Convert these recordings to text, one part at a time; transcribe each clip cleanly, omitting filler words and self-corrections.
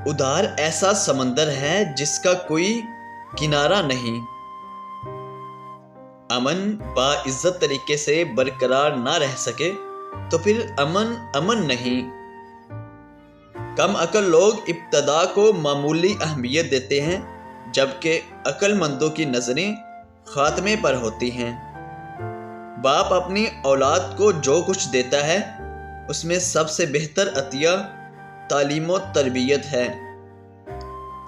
ادھار ایسا سمندر ہے جس کا کوئی کنارہ نہیں۔ امن باعزت طریقے سے برقرار نہ رہ سکے تو پھر امن نہیں۔ کم عقل لوگ ابتدا کو معمولی اہمیت دیتے ہیں، جبکہ عقل مندوں کی نظریں خاتمے پر ہوتی ہیں۔ باپ اپنی اولاد کو جو کچھ دیتا ہے اس میں سب سے بہتر عطیہ تعلیم و تربیت ہے۔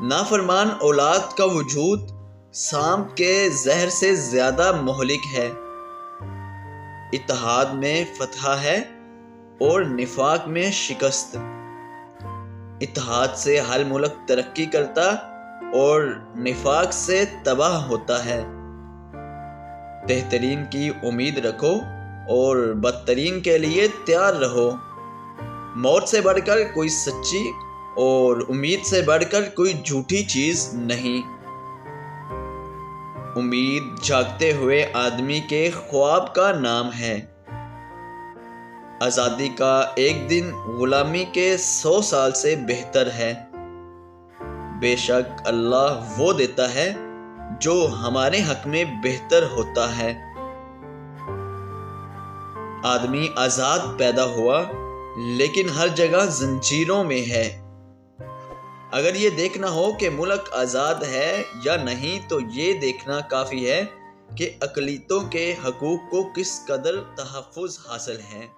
نافرمان اولاد کا وجود سانپ کے زہر سے زیادہ مہلک ہے۔ اتحاد میں فتح ہے اور نفاق میں شکست۔ اتحاد سے ہر ملک ترقی کرتا اور نفاق سے تباہ ہوتا ہے۔ بہترین کی امید رکھو اور بدترین کے لیے تیار رہو۔ موت سے بڑھ کر کوئی سچی اور امید سے بڑھ کر کوئی جھوٹی چیز نہیں۔ امید جاگتے ہوئے آدمی کے خواب کا نام ہے۔ آزادی کا ایک دن غلامی کے 100 سال سے بہتر ہے۔ بے شک اللہ وہ دیتا ہے جو ہمارے حق میں بہتر ہوتا ہے۔ آدمی آزاد پیدا ہوا لیکن ہر جگہ زنجیروں میں ہے۔ اگر یہ دیکھنا ہو کہ ملک آزاد ہے یا نہیں تو یہ دیکھنا کافی ہے کہ اقلیتوں کے حقوق کو کس قدر تحفظ حاصل ہے۔